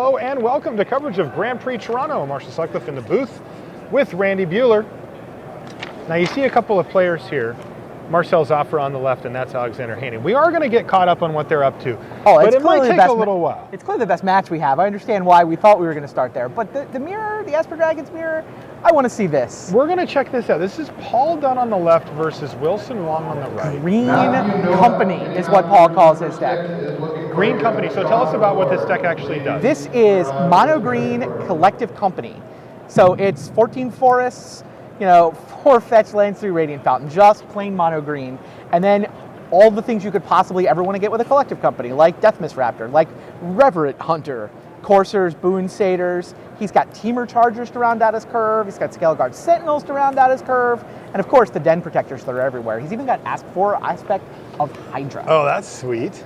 Hello and welcome to coverage of Grand Prix Toronto. Marshall Sutcliffe in the booth with Randy Buehler. Now you see a couple of players here. Marcel Zoffer on the left, and that's Alexander Haney. We are going to get caught up on what they're up to, but it might take a little while. It's clearly the best match we have. I understand why we thought we were going to start there, but the mirror, the Esper Dragons mirror, I want to see this. We're going to check this out. This is Paul Dunn on the left versus Wilson Wong on the right. Green Company is what Paul calls his deck. Green Company. So tell us about what this deck actually does. This is Mono Green Collective Company. So it's 14 forests, 4 fetch lands, 3 Radiant Fountain, just plain mono green. And then all the things you could possibly ever want to get with a collective company, like Deathmist Raptor, like Reverent Hunter, Coursers, Boon Satyrs. He's got Teamer Chargers to round out his curve. He's got Scale Guard Sentinels to round out his curve. And of course, the Den Protectors that are everywhere. He's even got Aspect of Hydra. Oh, that's sweet.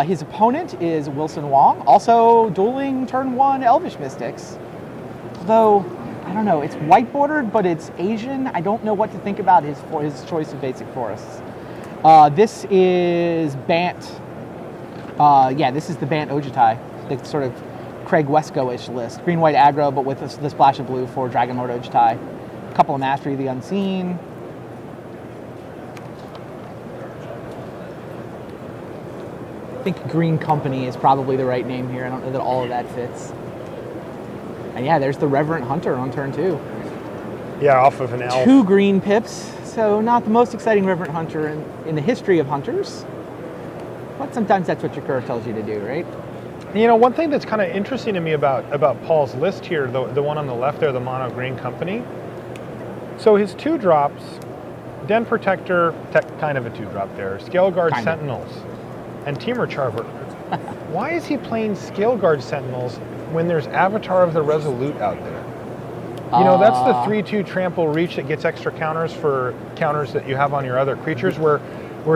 His opponent is Wilson Wong, also dueling turn 1 Elvish Mystics. Although, I don't know, it's white bordered, but it's Asian. I don't know what to think about his choice of basic forests. This is Bant. This is the Bant Ojutai, the sort of Craig Wesco-ish list. Green-white aggro, but with the splash of blue for Dragon Lord Ojutai. A couple of Mastery of the Unseen. I think Green Company is probably the right name here. I don't know that all of that fits. And yeah, there's the Reverent Hunter on turn 2. Yeah, off of an elf. 2 green pips, so not the most exciting Reverent Hunter in the history of hunters. But sometimes that's what your curve tells you to do, right? One thing that's kind of interesting to me about Paul's list here, the one on the left there, the Mono Green Company. So his 2 drops, Den Protector, kind of a 2-drop there, Scale Guard Sentinels, and Teamer Charger. Why is he playing Scale Guard Sentinels when there's Avatar of the Resolute out there? That's the 3/2 trample reach that gets extra counters for counters that you have on your other creatures, where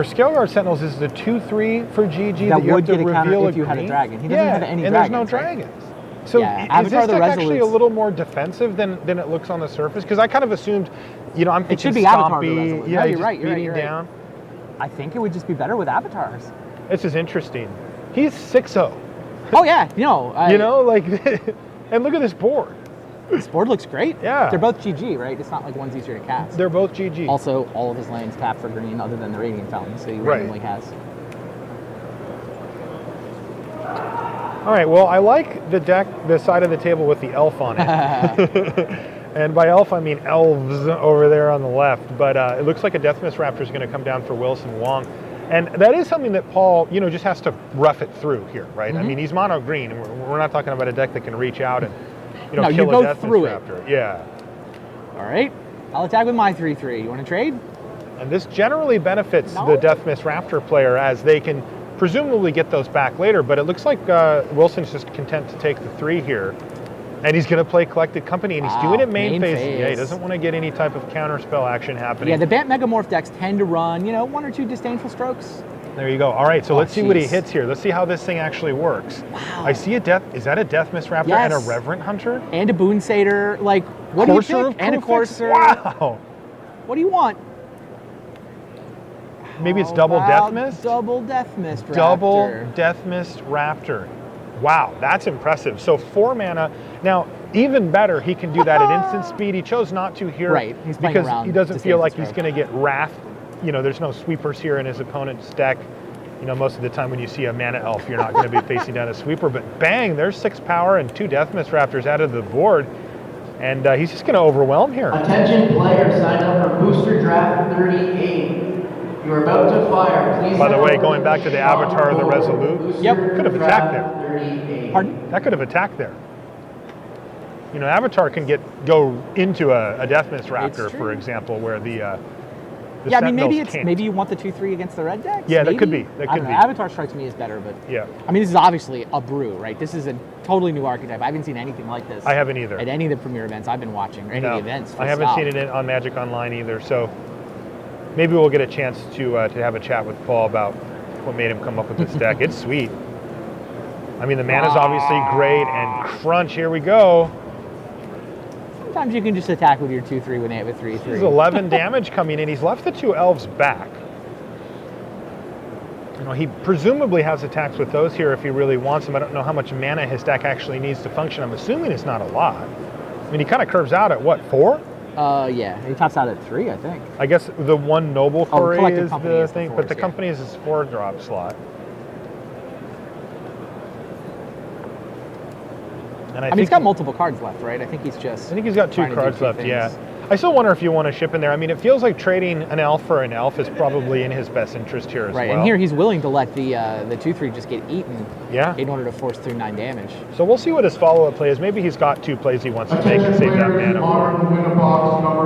Scale Guard Sentinels is the 2/3 for GG that you have to reveal if you had a dragon. He doesn't have any and dragons. There's no dragons. So is this deck actually a little more defensive than it looks on the surface? Because I kind of assumed, I'm thinking it should be Avatar the Resolute. Yeah, you're right. You're down. I think it would just be better with avatars. This is interesting. He's 6-0. Oh yeah, and look at this board. This board looks great. Yeah. They're both GG, right? It's not like one's easier to cast. They're both GG. Also, all of his lands tap for green other than the Radiant Fountain, so he randomly has. All right, well, I like the side of the table with the elf on it. And by elf, I mean elves over there on the left. But it looks like a Deathmist Raptor is going to come down for Wilson Wong. And that is something that Paul, just has to rough it through here, right? I mean, he's mono green, and we're not talking about a deck that can reach out and, kill a Deathmist Raptor. Yeah. All right. I'll attack with my 3/3. You want to trade? And this generally benefits the Deathmist Raptor player, as they can presumably get those back later. But it looks like Wilson's just content to take the 3 here. And he's going to play Collected Company, and he's doing it main phase. Yeah, he doesn't want to get any type of counter spell action happening. Yeah, the Bant Megamorph decks tend to run, 1 or 2 Disdainful Strokes. There you go. All right, so let's see what he hits here. Let's see how this thing actually works. Wow. I see is that a Deathmist Raptor and a Reverent Hunter? And a Boon Satyr. Like, what do you pick? And a Courser. Wow. What do you want? Maybe it's double Deathmist? Double Deathmist Raptor. Double Deathmist Raptor. Wow, that's impressive. So 4 mana. Now, even better, he can do that at instant speed. He chose not to here because he doesn't feel like he's going to get Wrath. There's no sweepers here in his opponent's deck. Most of the time when you see a mana elf, you're not going to be facing down a sweeper. But bang, there's 6 power and 2 Deathmist Raptors out of the board. And he's just going to overwhelm here. Attention players, sign up for Booster Draft 38. You're about to fire. Please. By the way, going back to the Avatar of the Resolute, could have attacked there. 38. Pardon? That could have attacked there. Avatar can go into a Deathmist Raptor, for example, where the maybe you want the 2/3 against the red decks. Yeah, maybe? that could be. Avatar strikes me as better, but yeah. I mean, this is obviously a brew, right? This is a totally new archetype. I haven't seen anything like this. I haven't either. At any of the premier events I've been watching, or any of the events. I haven't seen it on Magic Online either. So maybe we'll get a chance to have a chat with Paul about what made him come up with this deck. It's sweet. I mean, the mana's obviously great, and crunch. Here we go. Sometimes you can just attack with your 2/3 when they have a 3/3. There's 11 damage coming in. He's left the 2 elves back. You know, he presumably has attacks with those here if he really wants them. I don't know how much mana his deck actually needs to function. I'm assuming it's not a lot. I mean, he kind of curves out at what, 4? Yeah, he tops out at 3, I think. I guess the one noble quarry Collective is Company the is the thing, fours, but the yeah. company is his 4-drop slot. And I mean, he's got multiple cards left, right? I think he's just. I think he's got 2 trying to do cards 2 left, things. yeah. I still wonder if you want to ship in there. I mean, it feels like trading an elf for an elf is probably in his best interest here as Right, well. and here he's willing to let the 2/3 just get eaten Yeah. in order to force through 9 damage. So we'll see what his follow-up play is. Maybe he's got 2 plays he wants to make and save that mana for him.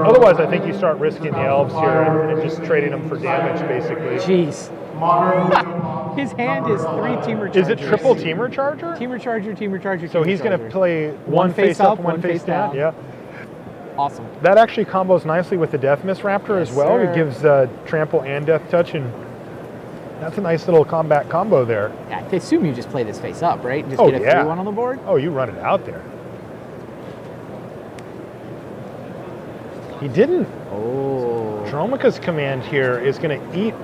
Otherwise, I think you start risking the elves here and just trading them for damage, basically. Jeez. His hand is 3 Teamer Chargers. Is it triple Teamer Charger? Teamer Charger, Teamer Charger, So Teamer he's going to Charger. play one face up, one face down. Yeah. Awesome. That actually combos nicely with the Death Mist Raptor Yes, as well. sir. It gives Trample and Death Touch, and that's a nice little combat combo there. Yeah, I assume you just play this face up, right? Just Oh, get a yeah. 3-1 on the board? Oh, you run it out there. He didn't. Oh. Dromica's command here is going to eat.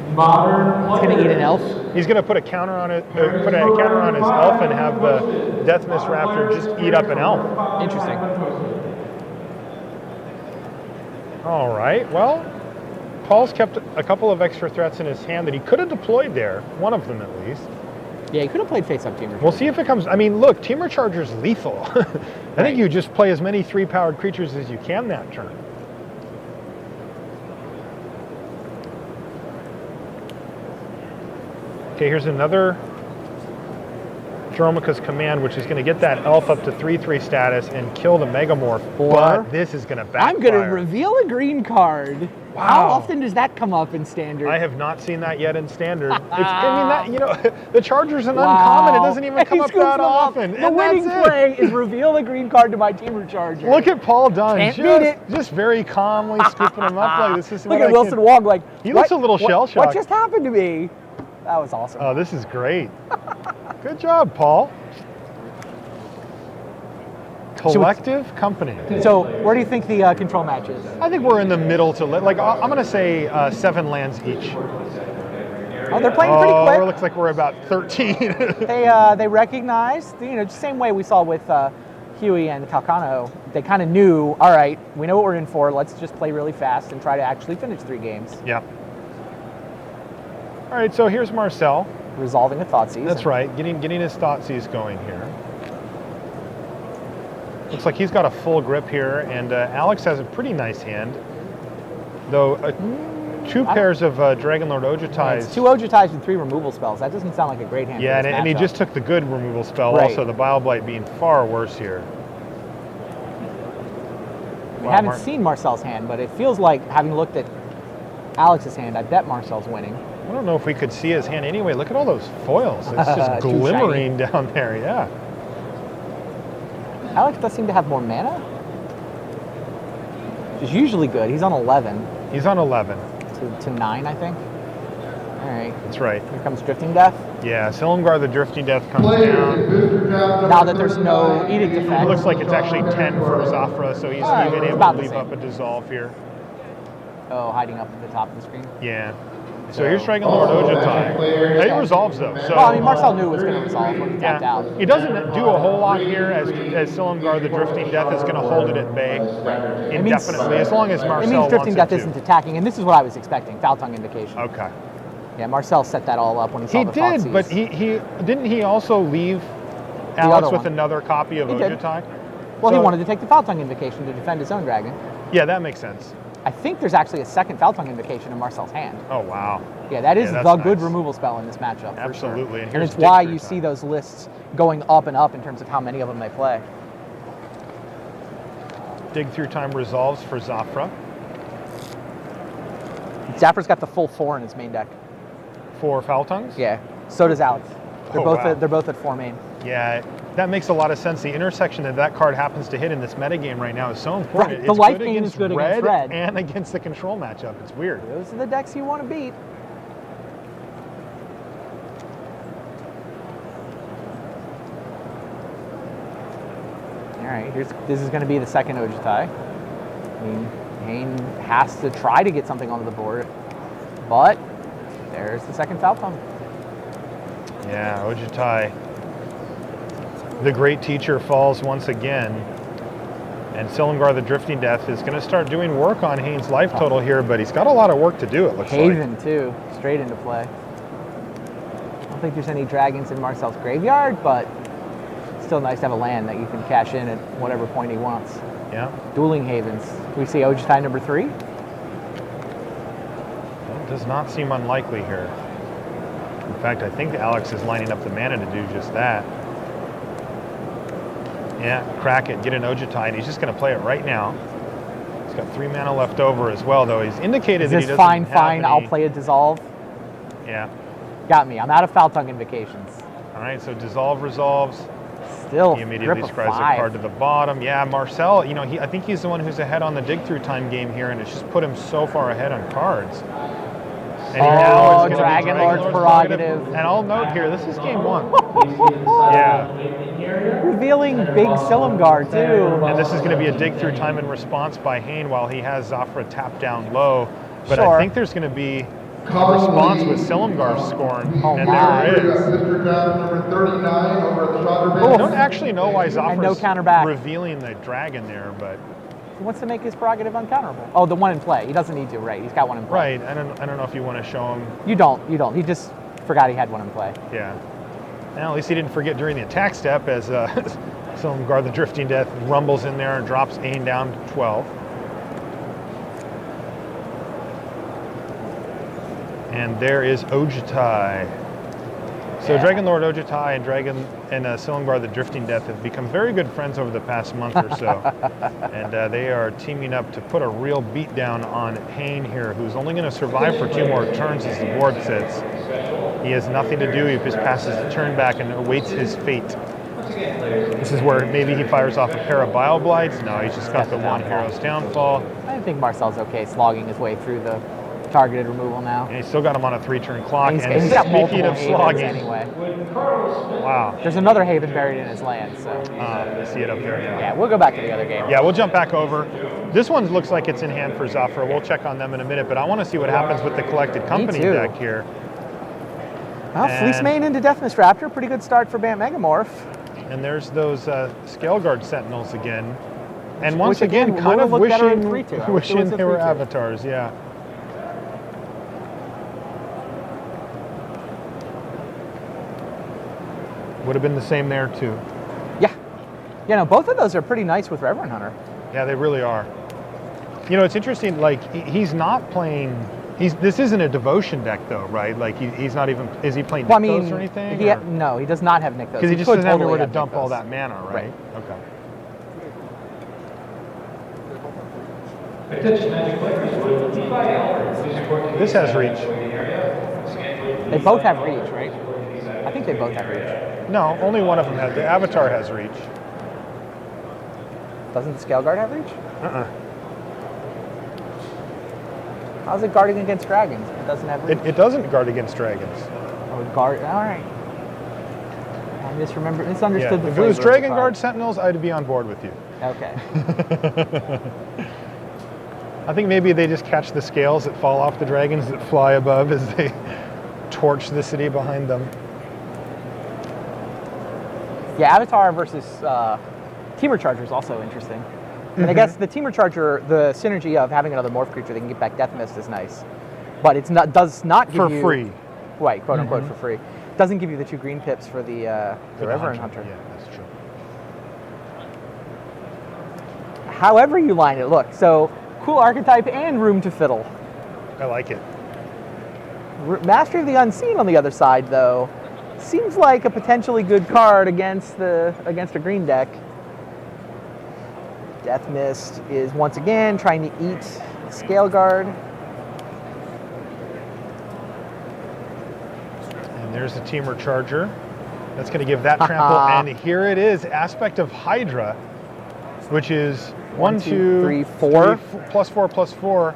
He's going to eat an elf? He's going to put a counter on it, put a counter on his elf, and have the Death Mist Raptor just eat up an elf. Interesting. All right. Well, Paul's kept a couple of extra threats in his hand that he could have deployed there. One of them, at least. Yeah, he could have played face up Teamer. We'll see if it comes. I mean, look, Teamer Charger's lethal. I think you just play as many 3-powered creatures as you can that turn. Okay, here's another Dromica's command, which is going to get that elf up to 3/3 status and kill the Megamorph. But this is going to backfire. I'm going to reveal a green card. Wow. How often does that come up in Standard? I have not seen that yet in Standard. I mean, the Charger's an uncommon. It doesn't even come He up scoops that them up. often. The and winning that's it. play is reveal a green card to my Teamer Charger. Look at Paul Dunn, Can't beat it. just very calmly scooping him up like this. Is Look what at I Wilson can- Wong like, He looks a little shell-shocked. What just happened to me? That was awesome. Oh, this is great. Good job, Paul. Collective Company. So where do you think the control match is? I think we're in the middle to like. I'm going to say 7 lands each. Oh, they're playing pretty quick. It looks like we're about 13. They recognized, just the same way we saw with Huey and Calcano. They kind of knew, all right, we know what we're in for. Let's just play really fast and try to actually finish 3 games. Yeah. All right, so here's Marcel. Resolving a Thoughtseize. That's right, getting his Thoughtseize going here. Looks like he's got a full grip here, and Alex has a pretty nice hand. Though 2 pairs of Dragonlord Ojutais. It's 2 Ojutais and 3 removal spells. That doesn't sound like a great hand. Yeah, for this and he matchup. just took the good removal spell Right. also, the Bile Blight being far worse here. We haven't seen Marcel's hand, but it feels like, having looked at Alex's hand, I bet Marcel's winning. I don't know if we could see his hand anyway. Look at all those foils. It's just Too glimmering down there, yeah. Alex does seem to have more mana, which is usually good. He's on 11 He's on 11. to 9, I think. All right, That's right. here comes Drifting Death. Yeah, Silumgar the Drifting Death comes down. Now that there's no Edict It effect. looks like it's actually 10 for Zafra, so he's Alright, even able about to the leave same. up a dissolve here. Oh, hiding up at the top of the screen. Yeah. So here's Dragonlord Ojutai. He resolves though. So Well, I mean, Marcel knew it was going to resolve when he tapped yeah, out. he doesn't do a whole lot here as Silumgar the Drifting Death is going to hold it at bay indefinitely, as long as Marcel It means Drifting Death wants it isn't attacking, and this is what I was expecting, Foul Tongue Invocation. Okay. Yeah, Marcel set that all up when he saw He the did, Thoughtseize. but he didn't he also leave Alex other with one. another copy of He did. Ojutai? Well, he So- wanted to take the Foul Tongue Invocation to defend his own dragon. Yeah, that makes sense. I think there's actually a second Foul Tongue Invocation in Marcel's hand. Oh wow. Yeah, that is Yeah, the that's good nice. removal spell in this matchup. For Absolutely, Sure. and And here's it's why Dig you Through see Time. those lists going up and up in terms of how many of them they play. Dig Through Time resolves for Zafra. Zapper's got the full 4 in his main deck. For Foul Tongues? Yeah, so does Alex. They're Oh, both wow. they're both at 4 main. Yeah, that makes a lot of sense. The intersection that card happens to hit in this metagame right now is so important. Right, the It's life good gain against is good against red. and against the control matchup. It's weird. Those are the decks you want to beat. All right, this is going to be the second Ojutai. I mean, Hayne has to try to get something onto the board, but There's the second foul pump. Yeah, Ojutai, the great teacher, falls once again. And Silumgar, the Drifting Death, is going to start doing work on Haynes' life total here, but he's got a lot of work to do, it looks like. Haven, too, straight into play. I don't think there's any dragons in Marcel's graveyard, but still nice to have a land that you can cash in at whatever point he wants. Yeah. Dueling Havens. We see Ojutai number 3. Well, it does not seem unlikely here. In fact, I think Alex is lining up the mana to do just that. Yeah, crack it, get an Ojutai, and he's just going to play it right now. He's got 3 mana left over as well, though. He's indicated that he doesn't fine, have fine, any... I'll play a Dissolve. Yeah. Got me. I'm out of Foul Tongue Invocations. All right, so Dissolve resolves. Still, He immediately grip of scries a 5. card to the bottom. Yeah, Marcel, you know, I think he's the one who's ahead on the dig through time game here, and it's just put him so far ahead on cards. And now it's gonna be Dragon Lord's prerogative. And I'll note here, this is game 1. Yeah. Revealing big Silumgar, too. And this is going to be a dig through time and response by Hayne while he has Zafra tapped down low. But Sure. I think there's going to be a response with Silumgar Scorn. Oh, and my. there it is. Mr. Draft number 39 over at the Shotter I Bench. don't actually know why And no Zafra's counter back. revealing the dragon there, but He wants to make his prerogative uncounterable. Oh, the one in play. He doesn't need to, right? He's got one in play. right. I don't know if you want to show him. You don't. He just forgot he had one in play. Yeah. Well, at least he didn't forget during the attack step as Silumgar the Drifting Death rumbles in there and drops Ain down to 12. And there is Ojutai. So Dragon Lord Ojutai and Silumgar the Drifting Death have become very good friends over the past month or so. And they are teaming up to put a real beat down on Hayne here, who's only going to survive for 2 more turns as the board sits. He has nothing to do. He just passes the turn back and awaits his fate. This is where maybe he fires off a pair of Bile Blights. No, he's just got the one Hero's Downfall. I think Marcel's okay slogging his way through the targeted removal now. And he's still got him on a 3-turn clock. He's And got speaking multiple of havens slogging, anyway. wow. There's another Haven buried in his land, so. You see it up there now. Yeah, we'll go back to the other game. Yeah, we'll jump back over. This one looks like it's in hand for Zafra. We'll check on them in a minute, but I want to see what happens with the Collected Company too. deck here. Well, Fleece Mane into Deathmist Raptor. Pretty good start for Bant Megamorph. And there's those Scale Guard Sentinels again. And Which once again, again, kind of would've looked better in wishing, 3-2. I wish it wishing was a they were 3-2. avatars, yeah. Would have been the same there too. Yeah. Yeah, no, both of those are pretty nice with Reverend Hunter. Yeah, they really are. You know, it's interesting, like, he's not playing, this isn't a devotion deck though, right? Like, he's not even, is he playing Well, I Nykthos mean, or anything? no, he does not have Nykthos. Because he just could doesn't have totally anywhere to dump Nykthos. all that mana, right? Okay. This has reach. They both have reach, right? I think they both have reach. No, only one of them has. The Avatar has reach. Doesn't the Scale Guard have reach? Uh-uh. How's it guarding against dragons? It doesn't have reach. It doesn't guard against dragons. Oh, guard. All right. I misunderstood Yeah. the If it was flavor of the Dragon card. Guard Sentinels, I'd be on board with you. Okay. I think maybe they just catch the scales that fall off the dragons that fly above as they torch the city behind them. Yeah, Avatar versus Teamer Charger is also interesting. And I guess the Teamer Charger, the synergy of having another morph creature that can get back Death Mist is nice. But it's not does not give For you free. Right, quote unquote for free. Doesn't give you the 2 green pips for the For the Reverend Hunter. Yeah, that's true. However you line it, look, so cool archetype and room to fiddle. I like it. Mastery of the Unseen on the other side, though, seems like a potentially good card against a green deck. Death Mist is once again trying to eat Scale Guard. And there's the Teamer Charger. That's going to give that trample. And here it is, Aspect of Hydra, which is 1, 2, 3, 4. plus 4, plus 4.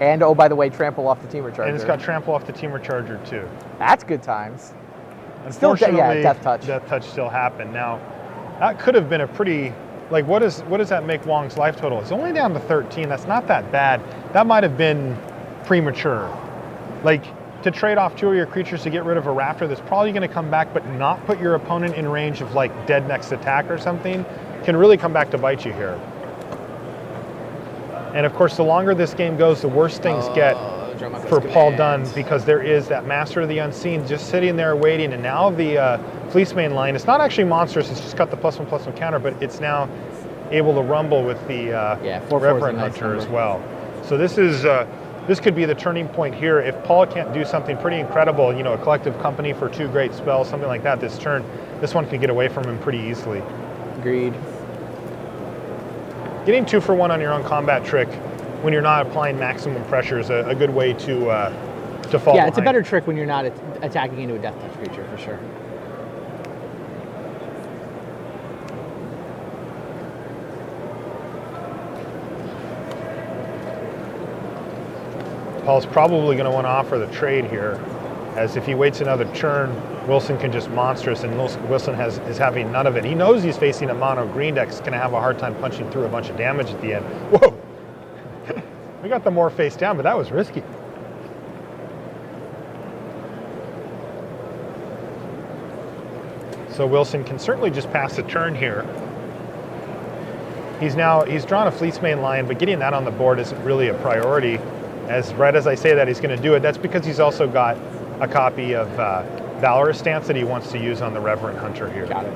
And oh, by the way, trample off the Teamer Charger. And it's got trample off the Teamer Charger too. That's good times. Still, Unfortunately, Death Touch. Death Touch still happened. Now, that could have been a pretty, like, what does that make Wong's life total? It's only down to 13. That's not that bad. That might have been premature. Like, to trade off 2 of your creatures to get rid of a raptor that's probably going to come back but not put your opponent in range of like dead next attack or something can really come back to bite you here. And of course, the longer this game goes, the worse things get for Paul Dunn, because there is that Master of the Unseen just sitting there waiting, and now the Fleece Mane line, it's not actually monstrous, it's just got the +1/+1 counter, but it's now able to rumble with the Reverend Hunter as well. So this could be the turning point here. If Paul can't do something pretty incredible, you know, a collective company for 2 great spells, something like that this turn, this one could get away from him pretty easily. Agreed. Getting 2 for 1 on your own combat trick when you're not applying maximum pressure is a good way to fall Yeah, it's a behind. better trick when you're not attacking into a death touch creature, for sure. Paul's probably going to want to offer the trade here, as if he waits another turn, Wilson can just monstrous, and Wilson is having none of it. He knows he's facing a mono green deck, is going to have a hard time punching through a bunch of damage at the end. Whoa! We got the more face down, but that was risky. So Wilson can certainly just pass the turn here. He's drawn a Fleece Mane Lion, but getting that on the board isn't really a priority. Right as I say that, he's going to do it. That's because he's also got a copy of Valorous Stance that he wants to use on the Reverend Hunter here. Got it.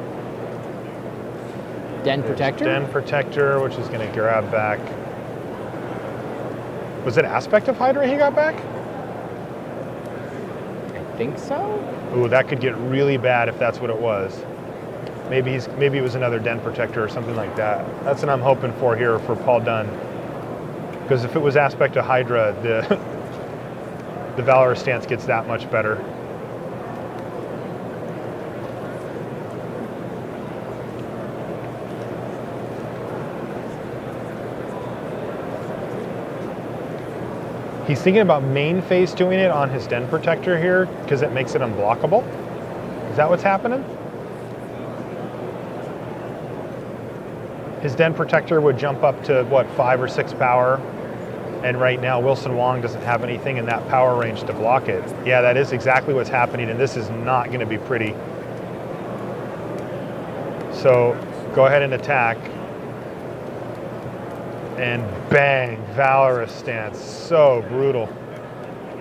Den Protector? Den Protector, which is going to grab back. Was it Aspect of Hydra he got back? I think so. Ooh, that could get really bad if that's what it was. Maybe it was another Den Protector or something like that. That's what I'm hoping for here for Paul Dunn. Because if it was Aspect of Hydra, the Valorous Stance gets that much better. He's thinking about main phase doing it on his Den Protector here because it makes it unblockable. Is that what's happening? His Den Protector would jump up to, what, 5 or 6 power? And right now, Wilson Wong doesn't have anything in that power range to block it. Yeah, that is exactly what's happening, and this is not going to be pretty. So, go ahead and attack. And bang, Valorous Stance. So brutal.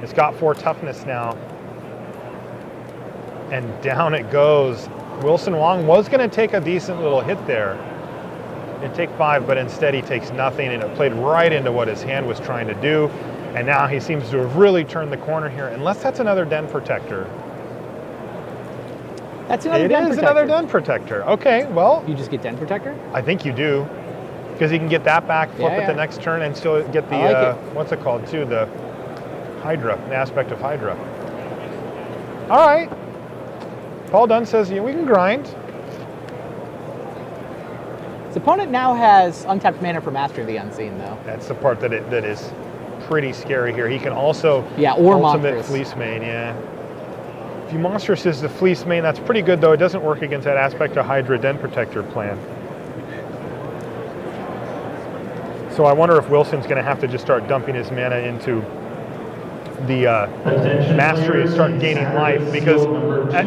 It's got 4 toughness now. And down it goes. Wilson Wong was going to take a decent little hit there. It'd take 5, but instead he takes nothing, and it played right into what his hand was trying to do. And now he seems to have really turned the corner here, unless that's another Den Protector. That's another Den Protector. It is another Den Protector. Okay, well. You just get Den Protector? I think you do. Because he can get that back, flip it the next turn, and still get the, what's it called too, the Hydra, the Aspect of Hydra. All right. Paul Dunn says, yeah, we can grind. His opponent now has untapped mana for Master of the Unseen, though. That's the part that is pretty scary here. He can also or ultimate Monstrous. Fleece Mane, yeah. If you Monstrous is the Fleece Mane, that's pretty good, though. It doesn't work against that Aspect of Hydra Den Protector plan. So I wonder if Wilson's going to have to just start dumping his mana into the Mastery and start gaining life, because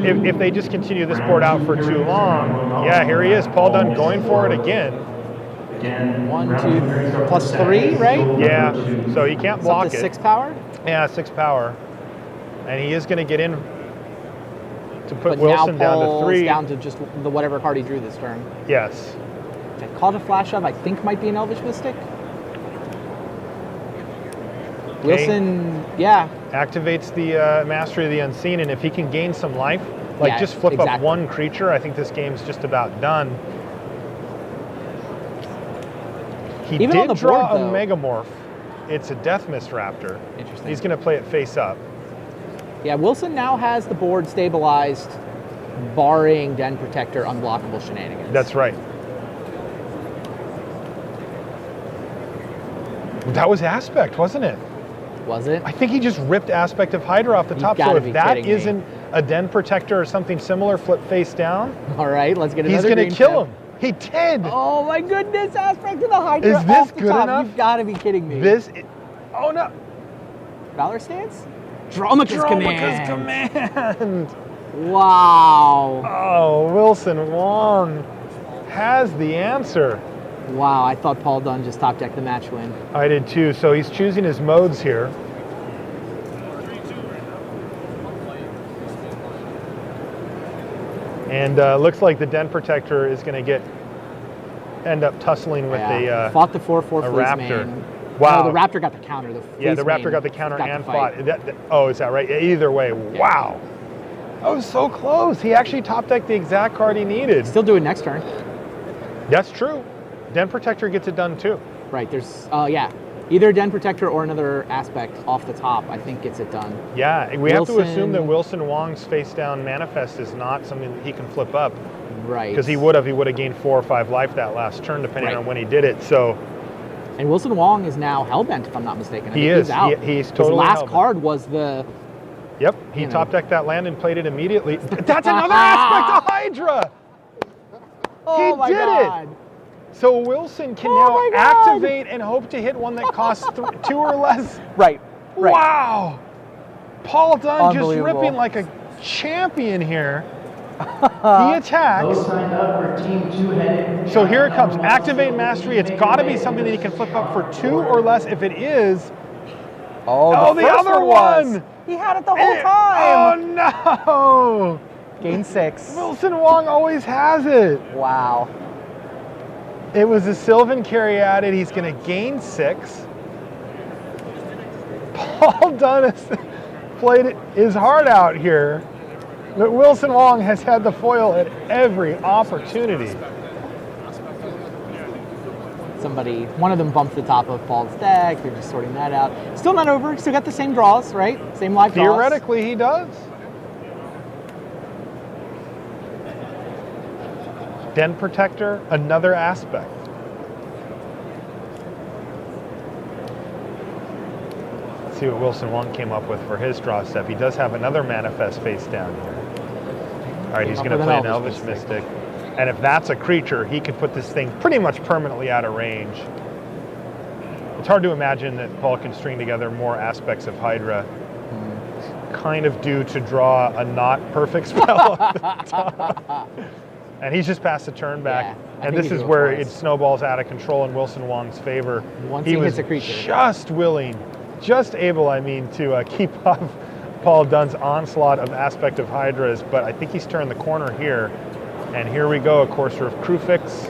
if they just continue this board out for too long, yeah, here he is, Paul Dunn going for it again. 1, 2, +3, right? Yeah, so he can't block it. 6 power? Yeah, 6 power. And he is going to get in to put But Wilson now down to Paul's 3. down to just the whatever card he drew this turn. Yes. That Call to Flash of, I think, might be an Elvish Mystic. Wilson, yeah. Activates the Mastery of the Unseen, and if he can gain some life, like just flip up 1 creature, I think this game's just about done. He Even did on the draw board, a though. Megamorph. It's a Death Mist Raptor. Interesting. He's going to play it face up. Yeah, Wilson now has the board stabilized, barring Den Protector unblockable shenanigans. That's right. That was Aspect, wasn't it? Was it? I think he just ripped Aspect of Hydra off the top. So if that isn't a Den Protector or something similar, flip face down. All right, let's get another. He's going to kill him. He did. Oh my goodness, Aspect of the Hydra. Is this good enough? You've got to be kidding me. Oh no. Valor Stance? Dromicus Dromicus Command. Command. Wow. Oh, Wilson Wong has the answer. Wow, I thought Paul Dunn just top decked the match win. I did too. So he's choosing his modes here. And looks like the Den Protector is going to end up tussling with fought the 4/4 a fleece Raptor. main. Wow. No, the Raptor got the counter. The Yeah, the fleece Raptor main got the counter got and the fight. fought. Oh, is that right? Either way, wow. That was so close. He actually top decked the exact card he needed. Still do it next turn. That's true. Den Protector gets it done too. Right, there's, either Den Protector or another aspect off the top, I think gets it done. Yeah, we have to assume that Wilson- Wilson Wong's face down manifest is not something that he can flip up. Right. Because he would have gained 4 or 5 life that last turn, depending Right. on when he did it. So And Wilson Wong is now hellbent, if I'm not mistaken. I He think is. He's out. He's His totally last hellbent. card was the. yep, he You know. top decked that land and played it immediately. That's another aspect of Hydra. Oh my did it. God. So Wilson can Oh now my God. activate and hope to hit one that costs 2 or less. Right. Right. Wow. Paul Dunn just Unbelievable. ripping like a champion here. He Those attacks. signed up for Team Two-Headed. So here it comes. Activate Mastery. It's got to be something that he can flip up for 2 or less. If it is, Oh, the first other was. one. He had it the whole time. Oh no! Gain 6. Wilson Wong always has it. Wow. It was a Sylvan Caryatid. He's going to gain 6. Paul Dunn has played his heart out here. But Wilson Wong has had the foil at every opportunity. One of them bumped the top of Paul's deck. They're just sorting that out. Still not over. Still got the same draws, right? Same live draws. Theoretically, he does. Den Protector, another aspect. Let's see what Wilson Wong came up with for his draw step. He does have another manifest face down here. All right, he's up going to with play an an Elvish Elvish Mystic. And if that's a creature, he could put this thing pretty much permanently out of range. It's hard to imagine that Paul can string together more aspects of Hydra, kind of due to draw a not perfect spell at the top. And he's just passed the turn back. Yeah, I and think this he's is going where twice. it snowballs out of control in Wilson Wong's favor. Once he he was hits a creature. just able, to keep off Paul Dunn's onslaught of aspect of Hydras, but I think he's turned the corner here. And here we go, a Courser of Crufix.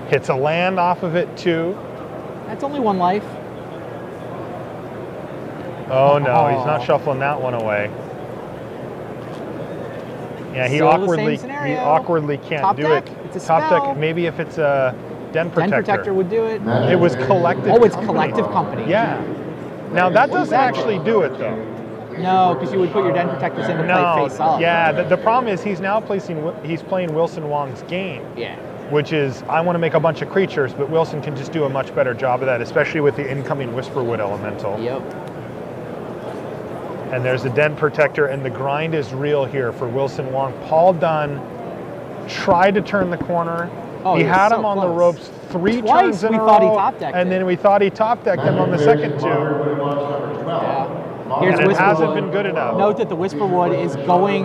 Hits a land off of it too. That's only 1 life. Oh no, he's not shuffling that one away. Yeah, he Still the same scenario. awkwardly can't Top do deck, it. it's a Top spell. deck, maybe if it's a Den Protector. Den Protector would do it. It was collective. Oh, it's company. collective company. Yeah. Now that doesn't actually do it though. No, because you would put your Den Protectors in to play face up. Yeah. The problem is he's now playing Wilson Wong's game, Yeah. which is I want to make a bunch of creatures, but Wilson can just do a much better job of that, especially with the incoming Whisperwood Elemental. Yep. And there's the Den Protector, and the grind is real here for Wilson Wong. Paul Dunn tried to turn the corner. Oh, he he was had so him on the close. ropes 3 Twice turns in we a thought he row, top-decked and it. then we thought he top decked him on the second 2. Yeah. Here's And it hasn't Whisperwood. been good enough. Note that the Whisperwood is going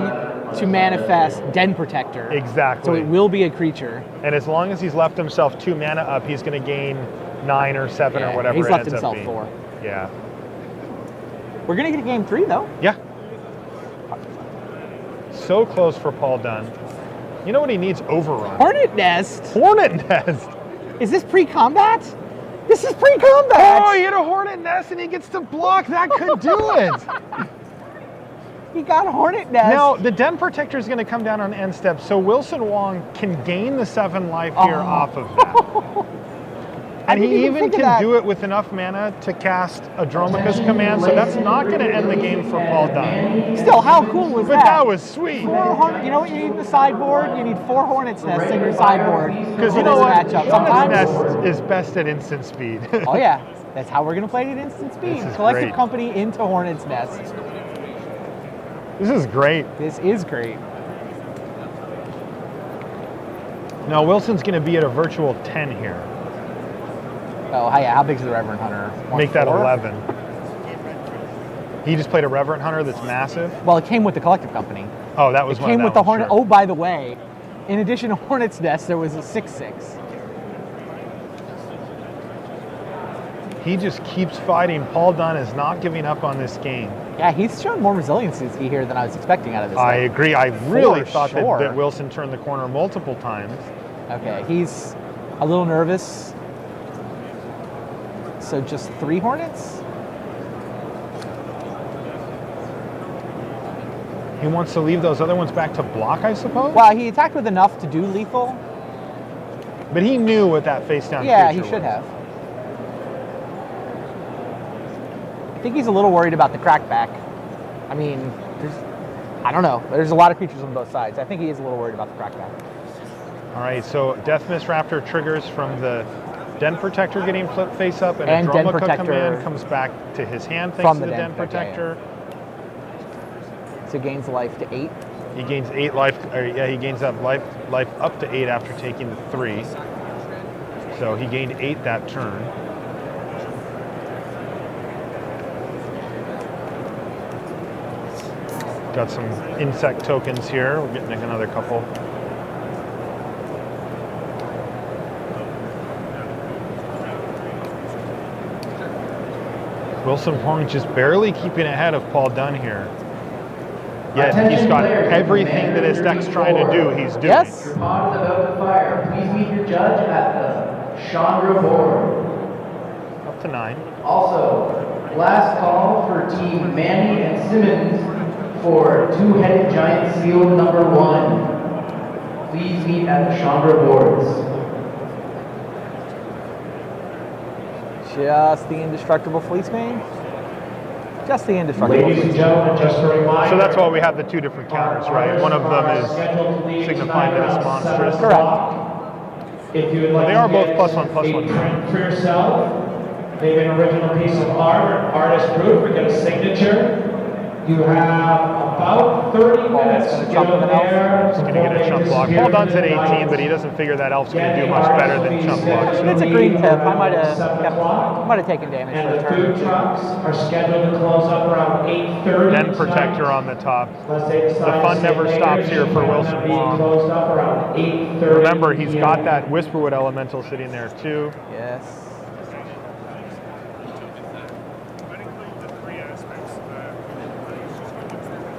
to manifest Den Protector. Exactly. So it will be a creature. And as long as he's left himself 2 mana up, he's going to gain 9 or 7 Yeah, or whatever he's it left ends himself up being. 4. Yeah. We're going to get a game 3, though. Yeah. So close for Paul Dunn. You know what he needs? Overrun. Hornet Nest? Hornet Nest. Is this pre-combat? This is pre-combat! Oh, he hit a Hornet Nest and he gets to block. That could do it. He got Hornet Nest. Now, the Den Protector is going to come down on end step, so Wilson Wong can gain the 7 life here off of that. I And didn't he even even think of can that. do it with enough mana to cast a Dromicus command, so that's not going to end the game for Paul Dunn. Still, how cool was But that? that was sweet. 4 Hornet. You know what you need in the sideboard? You need 4 Hornet's Nests in your sideboard. Because for you know this what? matchup. Hornet's Sometimes. Nest is best at instant speed. Oh yeah, that's how we're gonna play it at instant speed. This is Collective great. Company into Hornet's Nest. This is great. This is great. Now, Wilson's going to be at a virtual 10 here. Oh, yeah. How big is the Reverend Hunter? Make that 1/4? 11. He just played a Reverend Hunter that's massive. Well, it came with the Collective Company. Oh, that was It one came of with that the one, Hornet. sure. Oh, by the way, in addition to Hornet's Nest, there was a 6/6. He just keeps fighting. Paul Dunn is not giving up on this game. Yeah, he's shown more resiliency here than I was expecting out of this I guy. agree. I really thought sure. that Wilson turned the corner multiple times. Okay, he's a little nervous. So just 3 Hornets? He wants to leave those other ones back to block, I suppose? Well, he attacked with enough to do lethal. But he knew what that face down Yeah, creature he should was. have. I think he's a little worried about the crackback. I mean, I don't know. There's a lot of creatures on both sides. I think he is a little worried about the crackback. All right, so Death Mist Raptor triggers from the Den Protector getting flipped face up, and And a Den Dromoka Protector command comes back to his hand thanks from to the the Den Den Protector, Protector. So gains life to 8. He gains 8 life, or yeah, he gains up life up to 8 after taking the 3. So he gained 8 that turn. Got some insect tokens here. We're getting another couple. Wilson Huang just barely keeping ahead of Paul Dunn here. Yet he's got everything that his deck's trying to do, he's doing. Yes. Your pod is about to fire. Please meet your judge at the Chandra board. Up to 9. Also, last call for Team Manny and Simmons for two-headed giant seal number 1. Please meet at the Chandra boards. Just the indestructible Fleecebane? Just the indestructible Ladies and Fleecebane. gentlemen, just a reminder. So that's why we have the 2 different counters, right? One of them is signifying that it's monstrous. Correct. If you would like They are to both get +1/+1. a print for yourself, maybe an original piece of art, artist proof, or get a signature. You have about 30 minutes to gonna get jump over with an elf. there. He's going to get a chump block. Paul Dunn's at 18, but he doesn't figure that elf's going to do much better than chump blocks. It's a green tip. I might have taken damage And for the the turn. food trucks are scheduled to close up around 8:30. Den Protector on the top. Unless they decide The fun to stay never later, stops here she for might Wilson not be Wong. closed up around 8:30 Remember, he's got p.m. that Whisperwood Elemental sitting there too. Yes.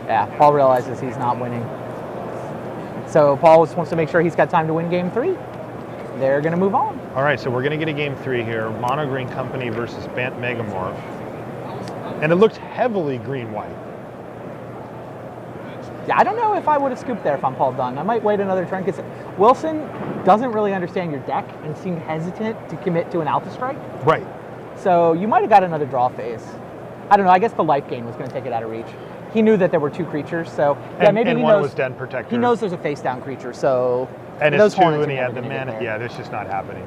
Yeah, Paul realizes he's not winning. So Paul just wants to make sure he's got time to win game 3. They're going to move on. All right, so we're going to get a game 3 here. Mono Green Company versus Bant Megamorph. And it looked heavily green-white. Yeah, I don't know if I would have scooped there if I'm Paul Dunn. I might wait another turn because Wilson doesn't really understand your deck and seemed hesitant to commit to an Alpha Strike. Right. So you might have got another draw phase. I don't know. I guess the life gain was going to take it out of reach. He knew that there were 2 creatures, so yeah, And, maybe and he one knows. was Den Protector. He knows there's a face down creature, so And those it's 2, Hornets and are he had never the gonna get mana. there. Yeah, that's just not happening.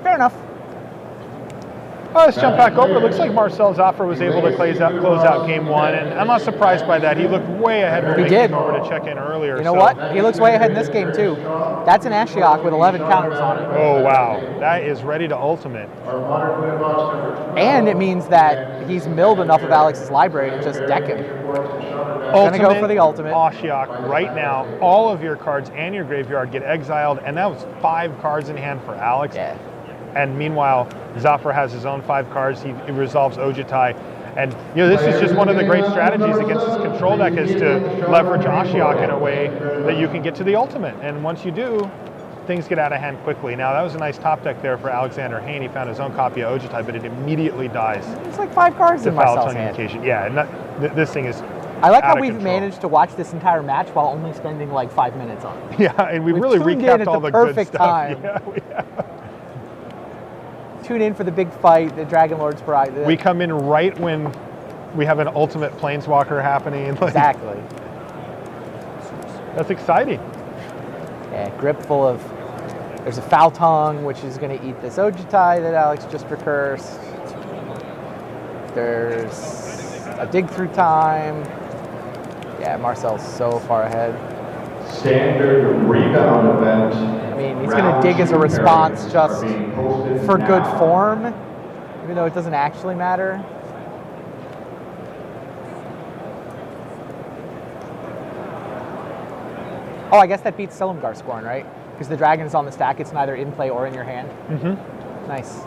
Fair enough. Oh, let's jump back over. It looks like Marcel Zaffer was able to close out game 1, and I'm not surprised by that. He looked way ahead when He we did. came over to check in earlier. You know so- what? He looks way ahead in this game too. That's an Ashiok with 11 counters on it. Oh, wow. That is ready to ultimate. And it means that he's milled enough of Alex's library to just deck him. Ultimate, go for the ultimate. Ashiok, right now, all of your cards and your graveyard get exiled, and that was 5 cards in hand for Alex. Yeah. And meanwhile, Zafar has his own 5 cards. He resolves Ojutai. And this is just one of the great strategies against his control deck is to leverage Ashiok in a way that you can get to the ultimate. And once you do, things get out of hand quickly. Now, that was a nice top deck there for Alexander Hayne. He found his own copy of Ojutai, but it immediately dies It's like 5 cards to in foul Marcel's tongue hand. indication. Yeah, and this thing is I like how out of we've control. managed to watch this entire match while only spending like 5 minutes on it. Yeah, and we We've really tuned in recapped at all the the good perfect stuff. time. Yeah, we have. Tune in for the big fight, the Dragon Lord's Bride. We come in right when we have an ultimate planeswalker happening. Like, Exactly. That's exciting. Yeah, grip full of. There's a foul tongue, which is going to eat this Ojutai that Alex just recursed. There's a dig through time. Yeah, Marcel's so far ahead. Standard rebound event. I mean, he's going to dig as a response just for good form, even though it doesn't actually matter. Oh, I guess that beats Silumgar scoring, right? Because the dragon is on the stack. It's neither in play or in your hand. Mm-hmm. Nice.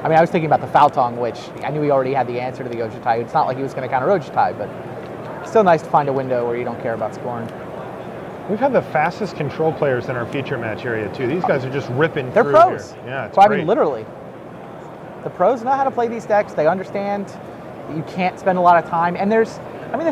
I mean, I was thinking about the Faltong, which I knew he already had the answer to the Ojutai. It's not like he was going to counter Ojutai, but still nice to find a window where you don't care about scoring. We've had the fastest control players in our feature match area too. These guys are just ripping They're through pros. here. Yeah, it's well, great. I mean, literally. The pros know how to play these decks. They understand that you can't spend a lot of time. And the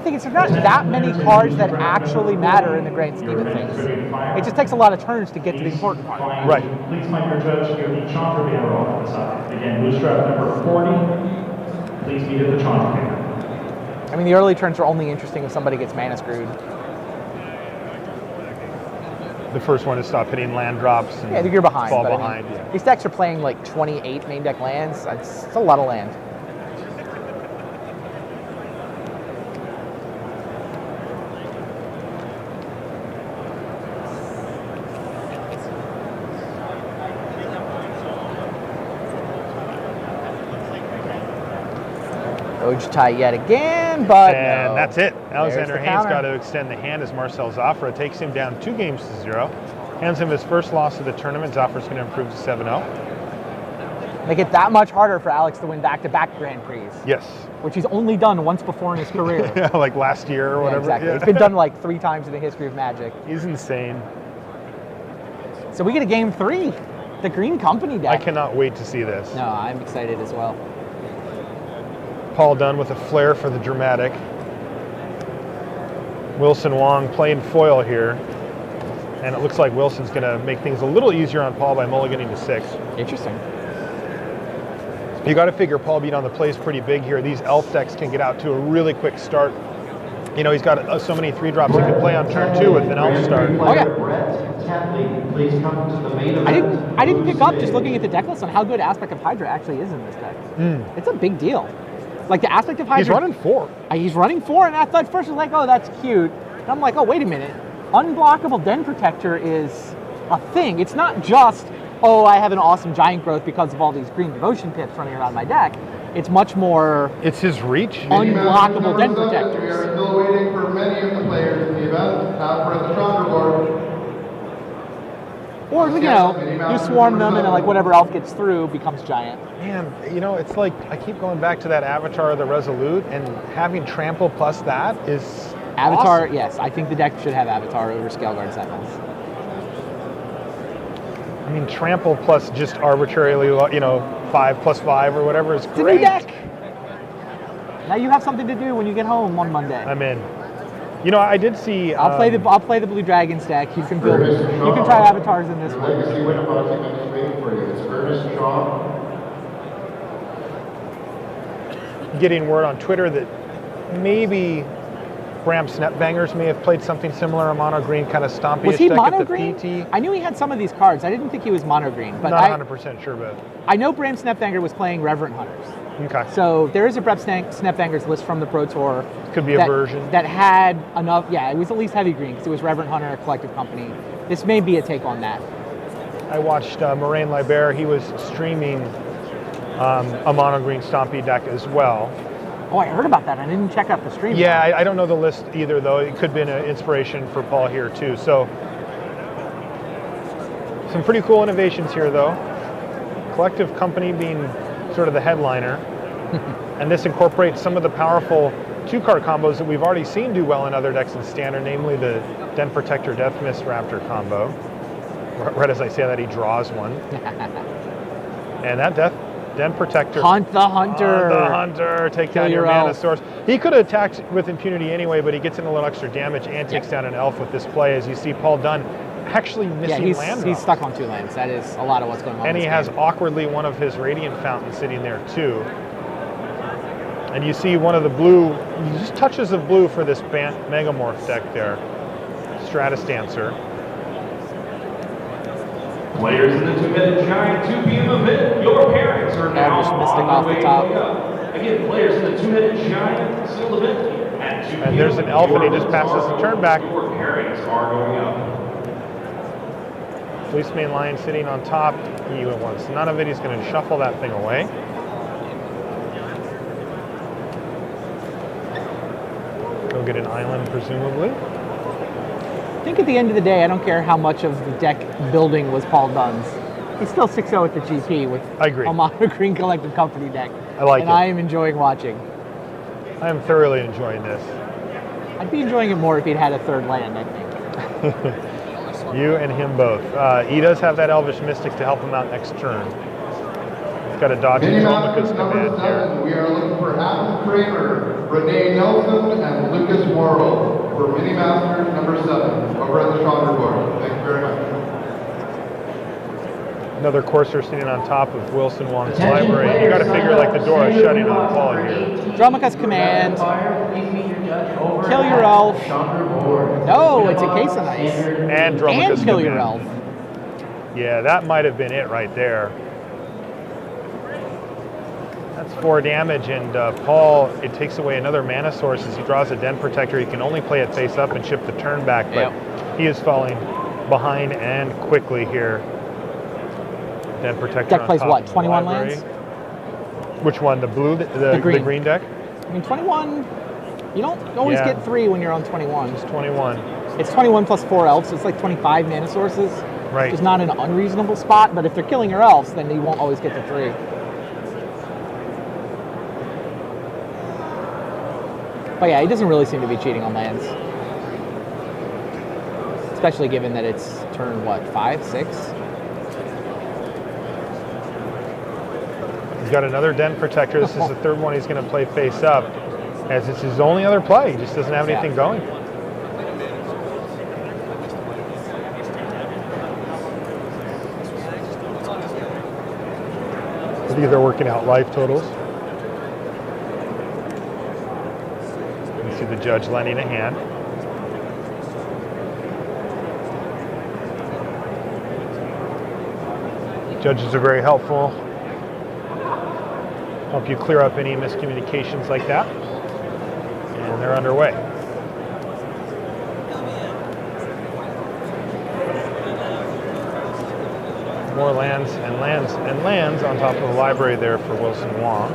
thing is, there's not that many cards that actually matter in the grand scheme of things. It just takes a lot of turns to get to the important part. Right. Please find your judge near the Chandra banner off to the side. Again, bootstrap number 40. Please meet at the Chandra banner. I mean, the early turns are only interesting if somebody gets mana screwed. The first one is stop hitting land drops. And Yeah, you're behind. fall but behind. I mean, Yeah. these decks are playing like 28 main deck lands. That's a lot of land. Ojutai yet again, but And no. that's it. Alexander the Haynes counter. got to extend the hand as Marcel Zafra takes him down 2-0. Hands him his first loss of the tournament. Zafra's going to improve to 7-0. Make it that much harder for Alex to win back-to-back Grand Prix, Yes. which he's only done once before in his career. Yeah, like last year or Yeah, whatever. exactly. Yeah. It's been done like 3 times in the history of Magic. He's insane. So we get a game 3. The Green Company deck. I cannot wait to see this. No, I'm excited as well. Paul Dunn with a flair for the dramatic. Wilson Wong playing foil here. And it looks like Wilson's going to make things a little easier on Paul by mulliganing to 6. Interesting. You got to figure Paul being on the plays pretty big here. These elf decks can get out to a really quick start. You know, he's got so many 3-drops he can play on turn 2 with an elf start. Oh yeah. Brett Tetley, please come to the main event. I didn't pick up just looking at the deck list on how good Aspect of Hydra actually is in this deck. It's a big deal. Like the Aspect of Hydra. He's running 4. He's running 4, and I thought first I was like, oh, that's cute. And I'm like, oh, wait a minute. Unblockable Den Protector is a thing. It's not just, oh, I have an awesome giant growth because of all these green devotion pips running around my deck. It's much more It's his reach. unblockable Den We are Protectors. still waiting for many of the players in the event, not for the Chandra board. Or, you know, you swarm them and then like whatever elf gets through becomes giant. Man, you know, it's like I keep going back to that Avatar of the Resolute, and having Trample plus that is Avatar, awesome. yes, I think the deck should have Avatar over Scaleguard Sentinels. I mean, Trample plus just arbitrarily, you know, 5+5 or whatever is It's a great. new deck. Now you have something to do when you get home on Monday. I'm in. You know, I did see. I'll play the Blue Dragons deck. You can build. You can try avatars in this Your one. legacy win project that is waiting for you. It's Ernest Shaw. getting word on Twitter that maybe Bram Snapbangers may have played something similar, a mono green kind of stompy Was he deck mono at the green? PT. I knew he had some of these cards. I didn't think he was mono green, but Not 100% sure, but I know Bram Snapbanger was playing Reverent Hunters. okay. So there is a Bram Snapbangers list from the Pro Tour. Could be a version. that had enough. Yeah, it was at least heavy green because it was Reverent Hunter, a collective company. This may be a take on that. I watched Moraine Libert. He was streaming a mono green stompy deck as well. Oh, I heard about that. I didn't check out the stream. Yeah, I don't know the list either, though. It could have been an inspiration for Paul here, too. So, some pretty cool innovations here, though. Collective Company being sort of the headliner. And this incorporates some of the powerful two-card combos that we've already seen do well in other decks in Standard, namely the Den Protector Death Mist Raptor combo. Right as I say that, he draws one. And that Den Protector. Hunt the Hunter. The Hunter. Take Kill down your your mana elf. source. He could have attacked with impunity anyway, but he gets in a little extra damage and takes down an elf with this play. As you see, Paul Dunn actually missing Yeah, land he's drops. stuck on 2 lands. That is a lot of what's going on. And in he this has game. awkwardly one of his Radiant Fountains sitting there too. And you see one of the blue, just touches of blue for this Megamorph deck there. Stratus Dancer. Players in the two-headed giant 2 p.m. event, your parents are now just Mystic on off the the way top. to look up. Again, players in the two-headed giant sealed event at 2 p.m. And there's an elf and he just Your passes the turn back. Your parents are going up. Fleecemane Lion sitting on top. He wants none of it. He's going to shuffle that thing away. Go get an island, presumably. I think at the end of the day, I don't care how much of the deck building was Paul Dunn's. He's still 6-0 at the GP with I agree. a Mono Green Collective Company deck. I like and it. I am enjoying watching. I am thoroughly enjoying this. I'd be enjoying it more if he'd had a third land, I think. You and him both. He does have that Elvish Mystic to help him out next turn. He's got to dodge Mini Dromica's Masters number command here. 7, we are looking for Adam Kramer, Renee Nelson, and Lucas Worrell for Mini Masters number 7 over at the Chandra board. Thank you very much. Another courser sitting on top of Wilson Wong's Attention library. You got to players, figure like the door is standard shutting on block Paul for here. 18. Dromica's command. Please meet your judge over Kill at your elf. Chandra board. No, it's a case of ice. Standard. And Dromica's And kill your command. elf. Yeah, that might have been it right there. That's 4 damage, and Paul, it takes away another mana source as he draws a Den Protector. He can only play it face up and chip the turn back, but he is falling behind and quickly here. Den Protector Deck on plays top what, of the 21 library. lands? Which one, the blue, the green deck? I mean, 21, you don't always Yeah. get 3 when you're on 21. It's 21. It's 21 plus 4 elves, so it's like 25 mana sources. Right. Which is not an unreasonable spot, but if they're killing your elves, then you won't always get to 3. But yeah, he doesn't really seem to be cheating on lands. Especially given that it's turn, what, 5, 6? He's got another Den Protector. This is the third one he's going to play face up, as it's his only other play. He just doesn't have anything going. I think they're working out life totals. You can see the judge lending a hand. Judges are very helpful. Help you clear up any miscommunications like that. And they're underway. More lands and lands and lands on top of the library there for Wilson Wong.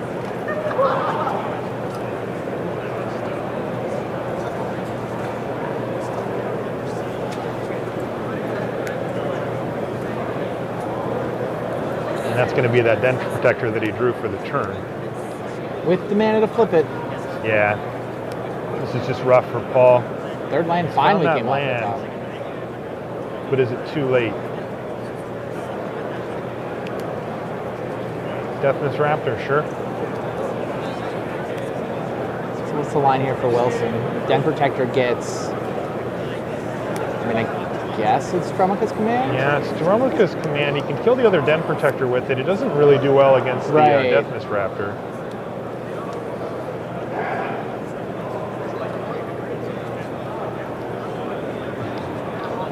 And that's going to be that Den Protector that he drew for the turn. With the mana to flip it. Yeah. This is just rough for Paul. Third land finally Found that came land. off the top. But is it too late? Deathness Raptor, sure. So what's the line here for Wilson? Den Protector gets, I mean, I guess it's Dromica's command? Yeah, it's Dromica's command. He can kill the other Den Protector with it. It doesn't really do well against the Deathness Raptor.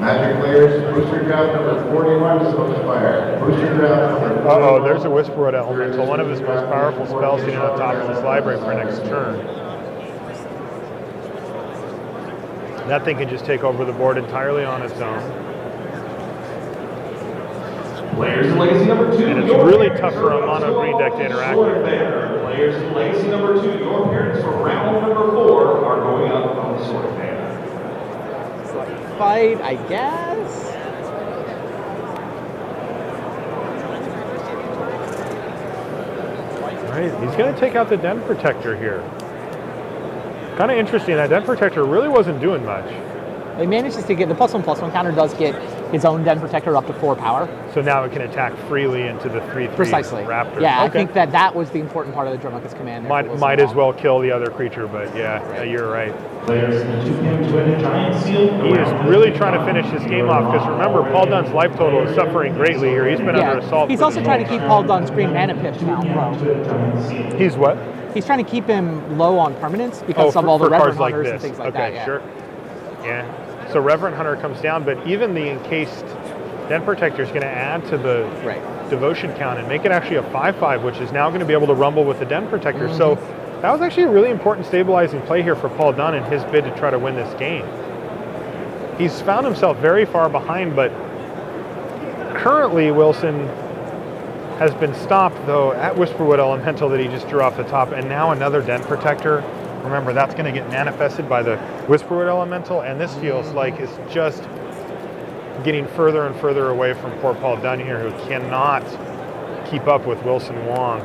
Magic players, booster draft number 41 is about to fire. Booster draft number 41. Uh-oh, there's a Whisperwood Elemental, one of his most powerful spells sitting on top of his library for next turn. That thing can just take over the board entirely on its own. Players in Legacy number 2. And it's your really parents tough for a are mono green deck to also interact sword with. bearer. Players in Legacy number 2, your parents for round number 4 are going up on the sword bearer. Fight, I guess? Right, he's going to take out the Den Protector here. Kind of interesting, that Den Protector really wasn't doing much. He manages to get the +1/+1 counter, does get his own Den Protector up to 4 power. So now it can attack freely into the 3/3 Precisely. Raptor. Yeah, I Okay. think that was the important part of the Dromica's command. There for Wilson Might as Wong. well kill the other creature, but yeah, you're right. Players in the 2-pin Twin Giant Seal. He is really trying to finish this game off because remember, Paul Dunn's life total is suffering greatly here. He's been under assault. He's for also this trying to whole keep Paul Dunn's green mana pips down low. time. He's what? He's trying to keep him low on permanents because of all the for Reverend cards like Hunters this. and things like Okay, that. Yeah. sure. Yeah. So Reverend Hunter comes down, but even the encased Den Protector is going to add to the devotion count and make it actually a 5/5, which is now going to be able to rumble with the Den Protector. So that was actually a really important stabilizing play here for Paul Dunn in his bid to try to win this game. He's found himself very far behind, but currently Wilson has been stopped, though, at Whisperwood Elemental that he just drew off the top, and now another Den Protector. Remember, that's going to get manifested by the Whisperwood Elemental, and this feels like it's just getting further and further away from poor Paul Dunn here, who cannot keep up with Wilson Wong,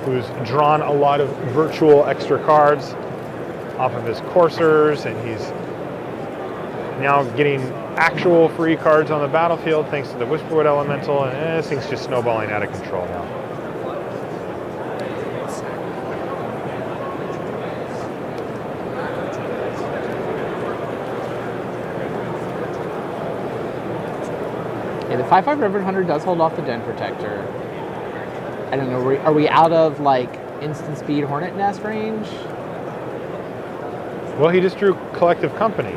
who's drawn a lot of virtual extra cards off of his coursers, and he's now getting actual free cards on the battlefield thanks to the Whisperwood Elemental, and this thing's just snowballing out of control now. Yeah, the 5/5 Reverend Hunter does hold off the Den Protector. I don't know, are we out of like instant speed Hornet Nest range? Well, he just drew Collective Company.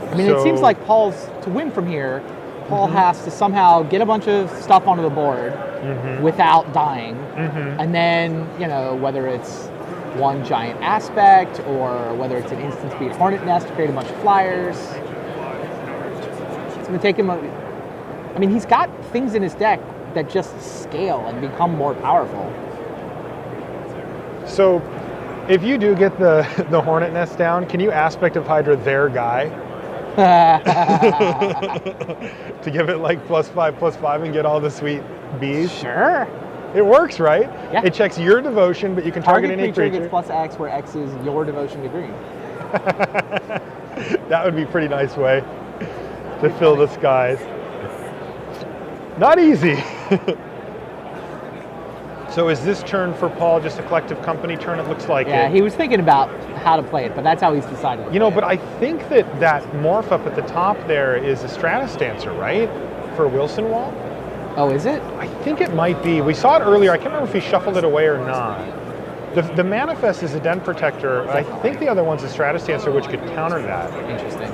I mean, it seems like Paul's, to win from here, Paul has to somehow get a bunch of stuff onto the board without dying. And then, you know, whether it's one giant aspect or whether it's an instant speed Hornet Nest to create a bunch of flyers. It's going to take him, I mean, he's got things in his deck that just scale and become more powerful. So, if you do get the Hornet Nest down, can you Aspect of Hydra their guy? To give it like +5/+5 and get all the sweet bees? Sure. It works, right? Yeah. It checks your devotion, but you can target any creature. Gets +X, where X is your devotion to green. That would be a pretty nice way to fill the skies. Not easy. So is this turn for Paul just a Collective Company turn? It looks like Yeah, it. he was thinking about how to play it, but that's how he's decided to You know, play but I think that morph up at the top there is a Stratus Dancer, right? For Wilson Wall? it. Oh, is it? I think it might be. We saw it earlier. I can't remember if he shuffled it away or not. The Manifest is a Den Protector. I think the other one's a Stratus Dancer, which could counter that. Interesting.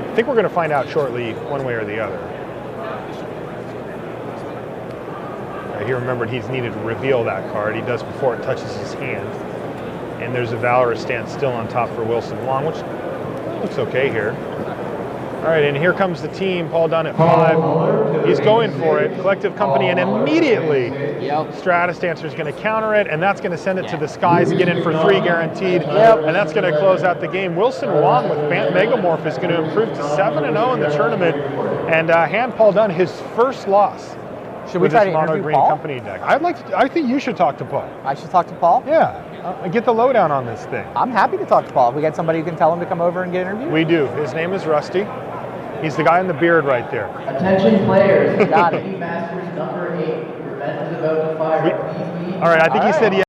I think we're going to find out shortly one way or the other. He remembered he's needed to reveal that card. He does before it touches his hand. And there's a Valorous Stance still on top for Wilson Wong, which looks okay here. All right, and here comes the team. Paul Dunn at 5. He's going for it. Collective Company, and immediately Stratus Dancer is going to counter it, and that's going to send it to the skies and get in for 3 guaranteed. And that's going to close out the game. Wilson Wong with Megamorph is going to improve to 7-0 in the tournament and hand Paul Dunn his first loss. Should we try to Mono interview Green Paul? Company deck. I think you should talk to Paul. I should talk to Paul? Yeah, get the lowdown on this thing. I'm happy to talk to Paul. If we got somebody who can tell him to come over and get interviewed? We do. His name is Rusty. He's the guy in the beard right there. Attention players, Got it. Masters number 8. Revenge is about to fire. Please be All right, I think he said he